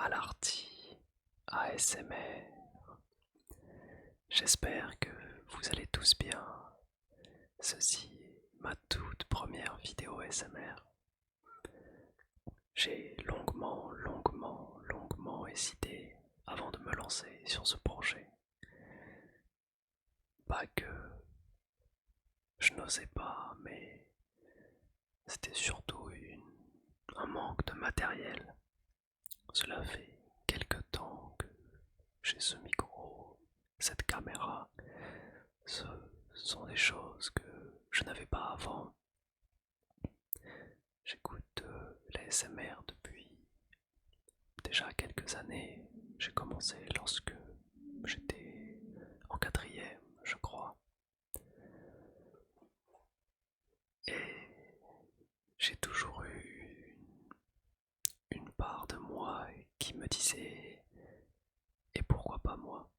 Malarty ASMR. J'espère que vous allez tous bien. Ceci est ma toute première vidéo ASMR. J'ai longuement hésité avant de me lancer sur ce projet. Pas que je n'osais pas, mais c'était surtout un manque de matériel. Cela fait quelque temps que j'ai ce micro, cette caméra. Ce sont des choses que je n'avais pas avant. J'écoute l'ASMR depuis déjà quelques années. J'ai commencé lorsque j'étais en quatrième, je crois. Et j'ai toujours eu une part de moi qui me disait et pourquoi pas moi?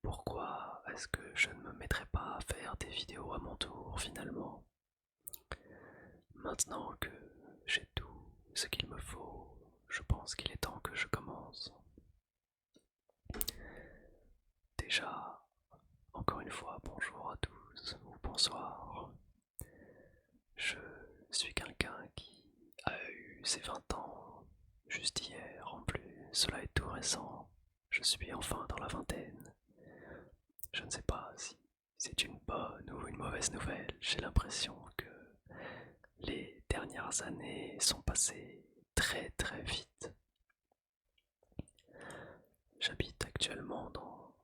Pourquoi est-ce que je ne me mettrais pas à faire des vidéos à mon tour finalement? Maintenant que j'ai tout ce qu'il me faut, je pense qu'il est temps que je commence. Déjà, encore une fois, bonjour à tous ou bonsoir. Je suis quelqu'un qui a eu ses 20 ans juste hier en plus, cela est tout récent. Je suis enfin dans la vingtaine. Je ne sais pas si c'est une bonne ou une mauvaise nouvelle, j'ai l'impression que les dernières années sont passées très vite. J'habite actuellement dans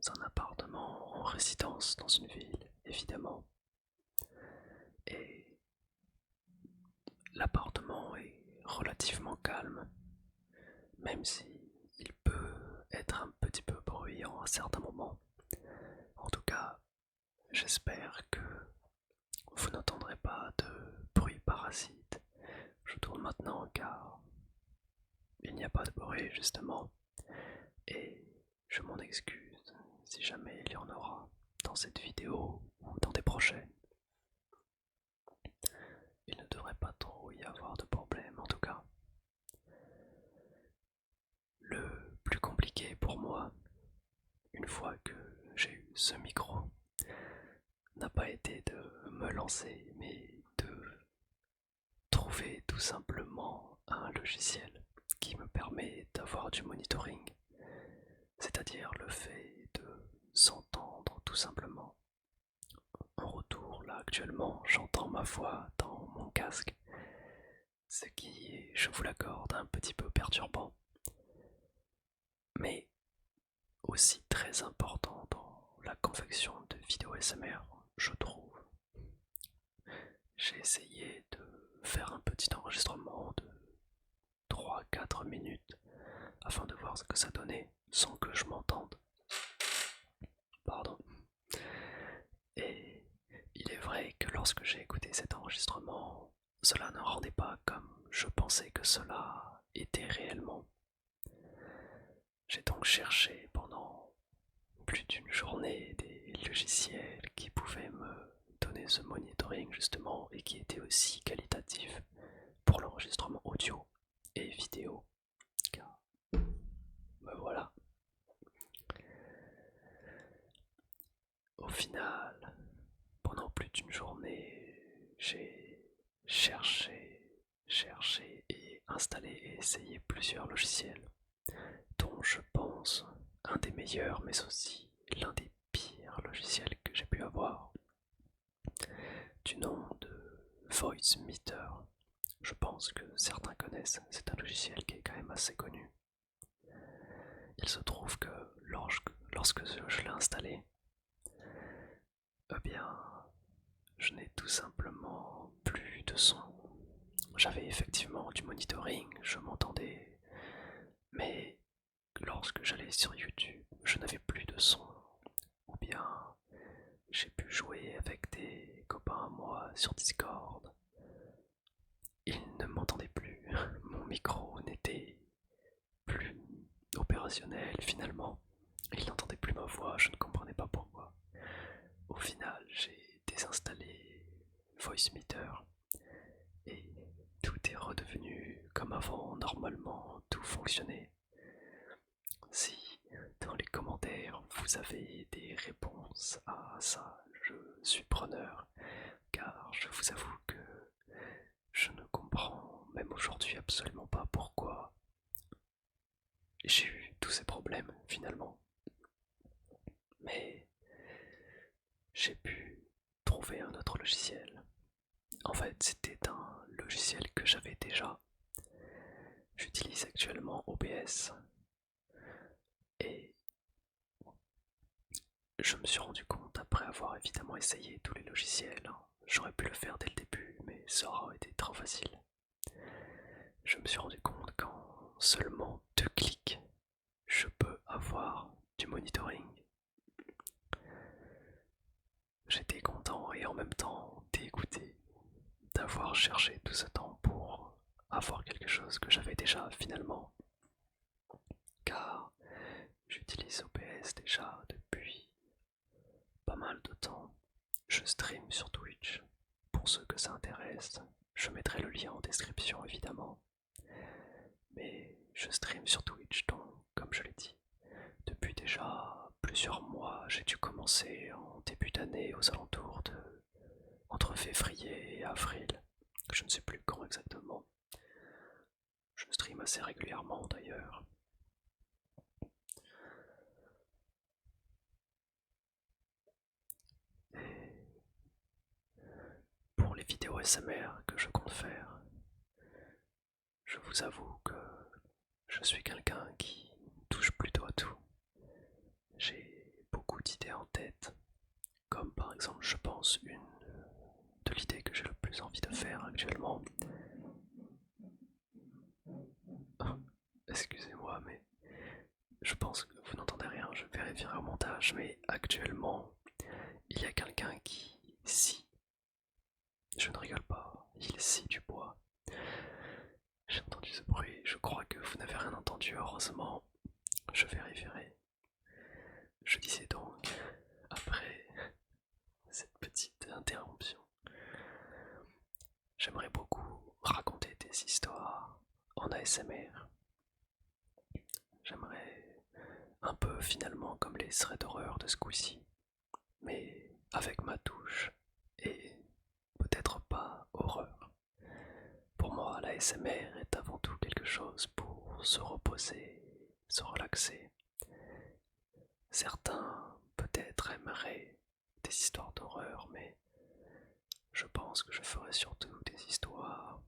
un appartement en résidence dans une ville, évidemment. Et l'appartement est relativement calme, même si il peut être un petit peu bruyant à certains moments. En tout cas, j'espère que vous n'entendrez pas de bruit parasite. Je tourne maintenant car il n'y a pas de bruit justement, et je m'en excuse si jamais il y en aura dans cette vidéo ou dans des prochaines. Il ne devrait pas trop y avoir de problème en tout cas. Le plus compliqué pour moi, une fois que j'ai eu ce micro, n'a pas été de me lancer, mais de trouver tout simplement un logiciel qui me permet d'avoir du monitoring, c'est-à-dire le fait de s'entendre tout simplement. En retour, là actuellement, j'entends ma voix dans mon casque, ce qui est, je vous l'accorde, un petit peu perturbant, mais aussi très important dans la confection de vidéos SMR, je trouve. J'ai essayé de faire un petit enregistrement de 3-4 minutes afin de voir ce que ça donnait sans que je m'entende. Pardon. Et il est vrai que lorsque j'ai écouté cet enregistrement, cela ne rendait pas comme je pensais que cela était réellement. J'ai donc cherché pendant plus d'une journée des logiciels qui pouvaient me donner ce monitoring justement et qui étaient aussi qualitatifs pour l'enregistrement audio et vidéo. Car ben voilà. Au final, pendant plus d'une journée, j'ai cherché et installé et essayé plusieurs logiciels, dont je pense un des meilleurs, mais aussi l'un des pires logiciels que j'ai pu avoir, du nom de Voicemeeter. Je pense que certains connaissent, c'est un logiciel qui est quand même assez connu. Il se trouve que lorsque je l'ai installé, eh bien, je n'ai tout simplement plus de son. J'avais effectivement du monitoring, je m'entendais, mais lorsque j'allais sur YouTube, je n'avais plus de son. Ou bien, j'ai pu jouer avec des copains à moi sur Discord. Ils ne m'entendaient plus, mon micro n'était plus opérationnel finalement. Ils n'entendaient plus ma voix, je ne comprenais pas pourquoi. Au final, j'ai désinstallé Voicemeeter et tout est redevenu comme avant, normalement, tout tout fonctionner. Si dans les commentaires vous avez des réponses à ça, je suis preneur, car je vous avoue que je ne comprends même aujourd'hui absolument pas pourquoi j'ai eu tous ces problèmes finalement. Mais j'ai pu trouver un autre logiciel. En fait, c'était un logiciel que j'avais déjà. J'utilise actuellement OBS et je me suis rendu compte, après avoir évidemment essayé tous les logiciels, j'aurais pu le faire dès le début, mais ça aurait été trop facile. Je me suis rendu compte qu'en seulement 2 clics, je peux avoir du monitoring. J'étais content et en même temps dégoûté d'avoir cherché tout ce temps pour avoir quelque chose que j'avais déjà finalement, car j'utilise OBS déjà depuis pas mal de temps. Je stream sur Twitch. Pour ceux que ça intéresse, je mettrai le lien en description évidemment. Mais je stream sur Twitch, donc comme je l'ai dit, depuis déjà plusieurs mois. J'ai dû commencer en début d'année aux alentours de entre février et avril. Je ne sais plus quand exactement. Je stream assez régulièrement d'ailleurs. Et pour les vidéos SMR que je compte faire, je vous avoue que je suis quelqu'un qui touche plutôt à tout. J'ai beaucoup d'idées en tête, comme par exemple je pense une de l'idée que j'ai le plus envie de faire actuellement. Oh, excusez-moi, mais je pense que vous n'entendez rien, je vérifierai au montage, mais actuellement il y a quelqu'un qui scie. Je ne rigole pas, il scie du bois. J'ai entendu ce bruit, je crois que vous n'avez rien entendu, heureusement. Je vérifierai. Je disais donc, après cette petite interruption, j'aimerais beaucoup raconter des histoires en ASMR. J'aimerais un peu finalement comme les threads d'horreur de Squeezie, mais avec ma touche et peut-être pas horreur. Pour moi, la ASMR est avant tout quelque chose pour se reposer, se relaxer. Certains peut-être aimeraient des histoires d'horreur, mais je pense que je ferai surtout des histoires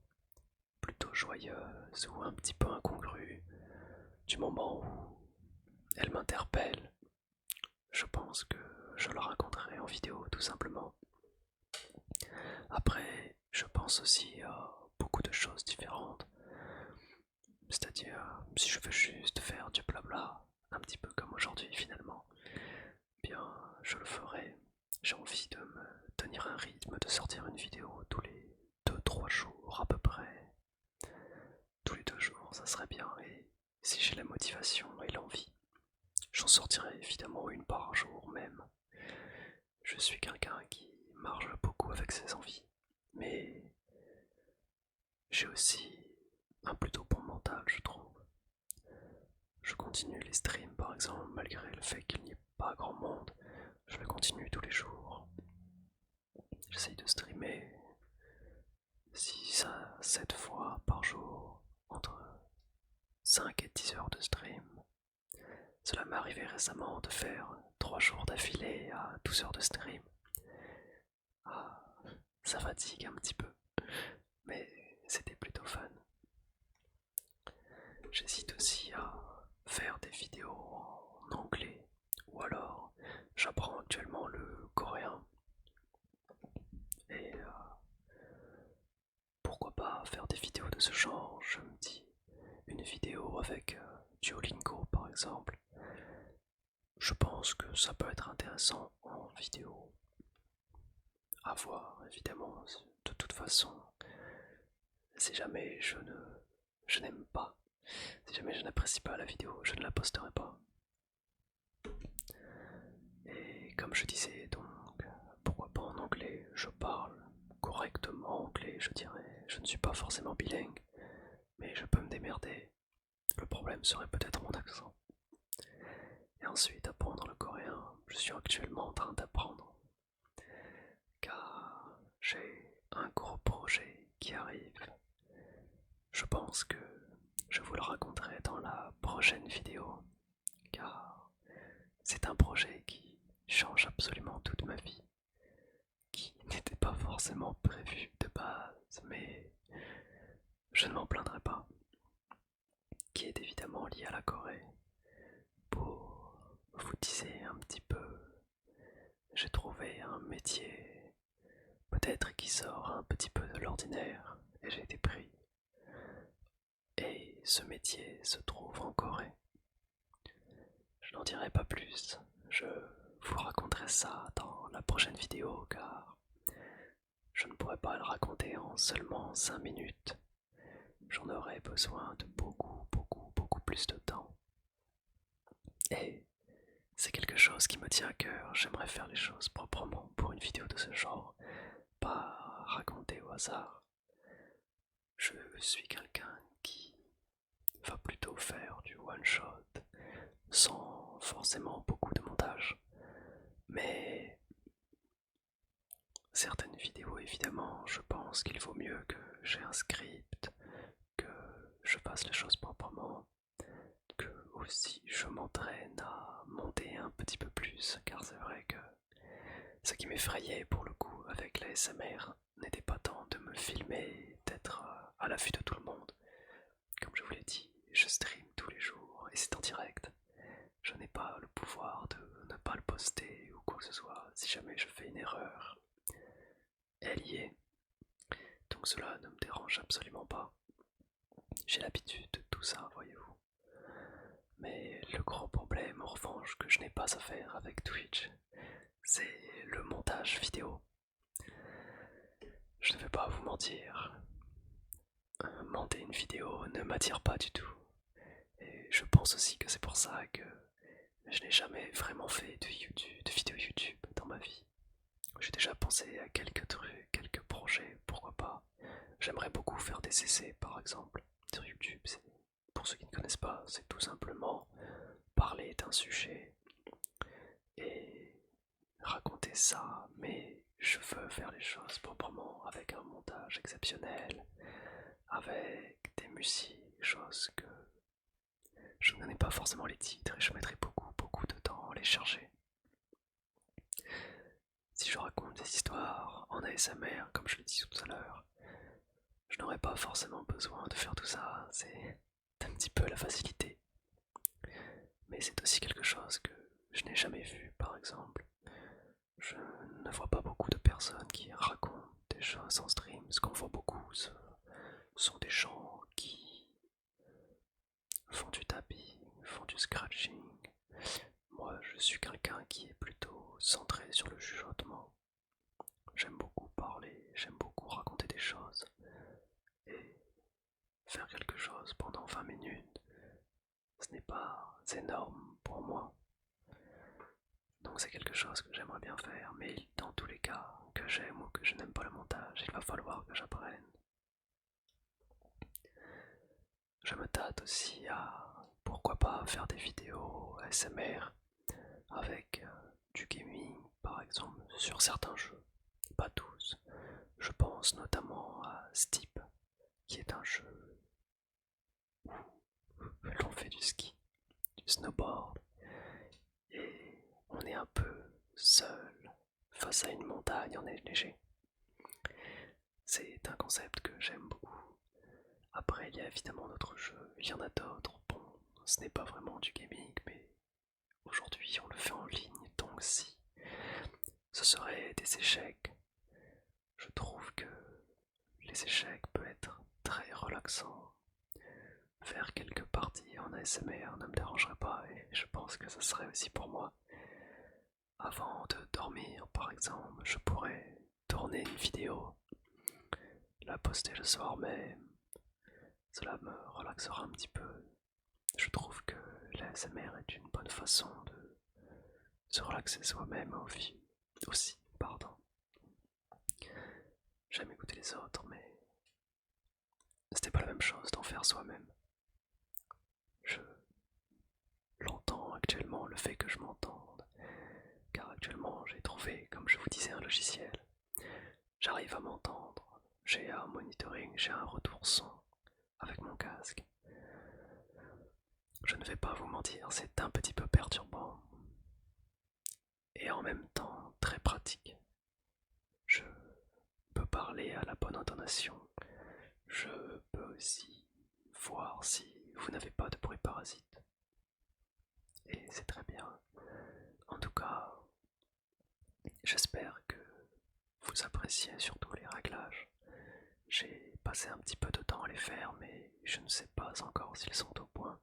plutôt joyeuses ou un petit peu incongrues du moment où elles m'interpellent. Je pense que je le raconterai en vidéo tout simplement. Après, je pense aussi à beaucoup de choses différentes. C'est-à-dire, si je veux juste faire du blabla, un petit peu comme aujourd'hui finalement, bien je le ferai. J'ai envie de me tenir un rythme, de sortir une vidéo tous les 2-3 jours à peu près. Tous les 2 jours, ça serait bien. Et si j'ai la motivation et l'envie, j'en sortirai évidemment une par jour même. Je suis quelqu'un qui marche beaucoup avec ses envies, mais j'ai aussi un plutôt bon mental, je trouve. Je continue les streams par exemple, malgré le fait qu'il n'y ait pas grand monde. Je le continue tous les jours. J'essaye de streamer 6 à 7 fois par jour, entre 5 et 10 heures de stream. Cela m'est arrivé récemment de faire 3 jours d'affilée à 12 heures de stream. Ah, ça fatigue un petit peu, mais c'était plutôt fun. J'hésite aussi à faire des vidéos en anglais, ou alors j'apprends actuellement le coréen. Et pourquoi pas faire des vidéos de ce genre, je me dis. Une vidéo avec Duolingo par exemple. Je pense que ça peut être intéressant en vidéo. À voir évidemment, de toute façon. Si jamais je n'aime pas, si jamais je n'apprécie pas la vidéo, je ne la posterai pas. Et comme je disais donc, pourquoi pas en anglais, je parle correctement anglais, je dirais. Je ne suis pas forcément bilingue, mais je peux me démerder. Le problème serait peut-être mon accent. Et ensuite, apprendre le coréen, je suis actuellement en train d'apprendre, car j'ai un gros projet qui arrive. Je pense que je vous le raconterai dans la prochaine vidéo, car c'est un projet qui change absolument toute ma vie, qui n'était pas forcément prévu de base, mais je ne m'en plaindrai pas, qui est évidemment lié à la Corée. Pour vous teaser un petit peu, j'ai trouvé un métier peut-être qui sort un petit peu de l'ordinaire et j'ai été pris. Et ce métier se trouve en Corée. Je n'en dirai pas plus, je vous raconterai ça dans la prochaine vidéo car je ne pourrai pas le raconter en seulement 5 minutes. J'en aurai besoin de beaucoup plus de temps. Et c'est quelque chose qui me tient à cœur, j'aimerais faire les choses proprement pour une vidéo de ce genre, pas raconter au hasard. Je suis quelqu'un qui va plutôt faire du one shot sans forcément beaucoup de montage. Mais certaines vidéos, évidemment, je pense qu'il vaut mieux que j'ai un script, que je fasse les choses proprement, que aussi je m'entraîne à monter un petit peu plus, car c'est vrai que ce qui m'effrayait pour le coup avec la SMR n'était pas tant de me filmer, d'être à l'affût de tout le monde. Comme je vous l'ai dit, je stream tous les jours et c'est en direct. Je n'ai pas le pouvoir de ne pas le poster ou quoi que ce soit si jamais je fais une erreur. Elle y est. Donc cela ne me dérange absolument pas. J'ai l'habitude de tout ça, voyez-vous. Mais le gros problème, en revanche, que je n'ai pas à faire avec Twitch, c'est le montage vidéo. Je ne vais pas vous mentir. Monter une vidéo ne m'attire pas du tout. Et je pense aussi que c'est pour ça que je n'ai jamais vraiment fait de vidéo YouTube dans ma vie. J'ai déjà pensé à quelques trucs, quelques projets, pourquoi pas. J'aimerais beaucoup faire des essais par exemple sur YouTube. Pour ceux qui ne connaissent pas, c'est tout simplement parler d'un sujet et raconter ça, mais je veux faire les choses proprement avec un montage exceptionnel, avec des musiques, choses que je ne connais pas forcément les titres et je mettrai beaucoup de temps à les chercher. Si je raconte des histoires en ASMR, comme je l'ai dit tout à l'heure, je n'aurais pas forcément besoin de faire tout ça, c'est un petit peu la facilité. Mais c'est aussi quelque chose que je n'ai jamais vu, par exemple. Je ne vois pas beaucoup de personnes qui racontent des choses en stream. Ce qu'on voit beaucoup, ce sont des gens qui font du tapping, font du scratching. Moi, je suis quelqu'un qui est plutôt centré sur le chuchotement. J'aime beaucoup parler, j'aime beaucoup raconter des choses. Et faire quelque chose pendant 20 minutes, ce n'est pas énorme pour moi. Donc c'est quelque chose que j'aimerais bien faire, mais dans tous les cas, que j'aime ou que je n'aime pas le montage, il va falloir que j'apprenne. Je me tâte aussi à, pourquoi pas, faire des vidéos ASMR avec du gaming, par exemple, sur certains jeux, pas tous. Je pense notamment à Steep, qui est un jeu où l'on fait du ski, du snowboard, et on est un peu seul face à une montagne enneigée. C'est un concept que j'aime beaucoup. Après, il y a évidemment d'autres jeux, il y en a d'autres. Bon, ce n'est pas vraiment du gaming, mais aujourd'hui on le fait en ligne, donc si ce serait des échecs, je trouve que les échecs peuvent être très relaxants. Faire quelques parties en ASMR ne me dérangerait pas et je pense que ce serait aussi pour moi. Avant de dormir, par exemple, je pourrais tourner une vidéo, la poster le soir même. Cela me relaxera un petit peu. Je trouve que l'ASMR est une bonne façon de se relaxer soi-même aussi. Pardon. J'aime écouter les autres, mais c'était pas la même chose d'en faire soi-même. le fait que je m'entende, car actuellement j'ai trouvé, comme je vous disais, un logiciel. J'arrive à m'entendre, j'ai un monitoring, j'ai un retour son avec mon casque. Je ne vais pas vous mentir, c'est un petit peu perturbant et en même temps très pratique. Je peux parler à la bonne intonation, je peux aussi voir si vous n'avez pas de bruit parasite. Et c'est très bien. En tout cas, j'espère que vous appréciez surtout les réglages. J'ai passé un petit peu de temps à les faire, mais je ne sais pas encore s'ils sont au point.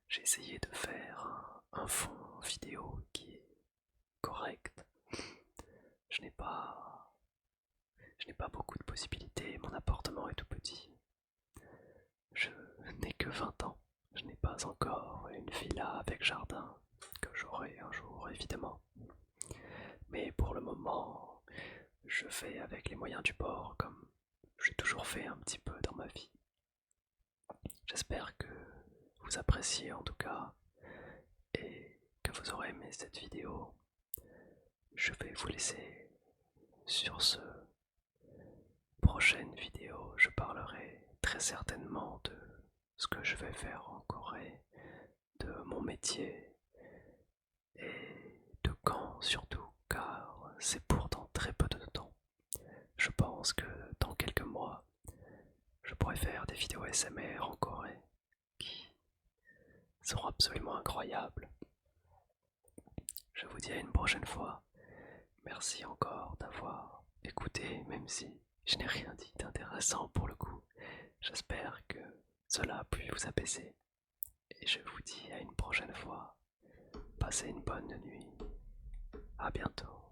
J'ai essayé de faire un fond vidéo qui est correct. Je n'ai pas, je n'ai pas beaucoup de possibilités, mon appartement est tout petit. Je n'ai que 20 ans, je n'ai pas encore une villa avec jardin, que j'aurai un jour évidemment. Mais pour le moment, je fais avec les moyens du bord comme j'ai toujours fait un petit peu dans ma vie. J'espère que vous appréciez en tout cas et que vous aurez aimé cette vidéo. Je vais vous laisser sur ce. Prochaine vidéo, je parlerai très certainement de ce que je vais faire en Corée, de mon métier et de quand surtout, car c'est pour dans très peu de temps. Je pense que dans quelques mois, je pourrai faire des vidéos ASMR en Corée qui seront absolument incroyables. Je vous dis à une prochaine fois. Merci encore d'avoir écouté, même si je n'ai rien dit d'intéressant pour le coup. J'espère que cela a pu vous apaiser. Et je vous dis à une prochaine fois. Passez une bonne nuit. À bientôt.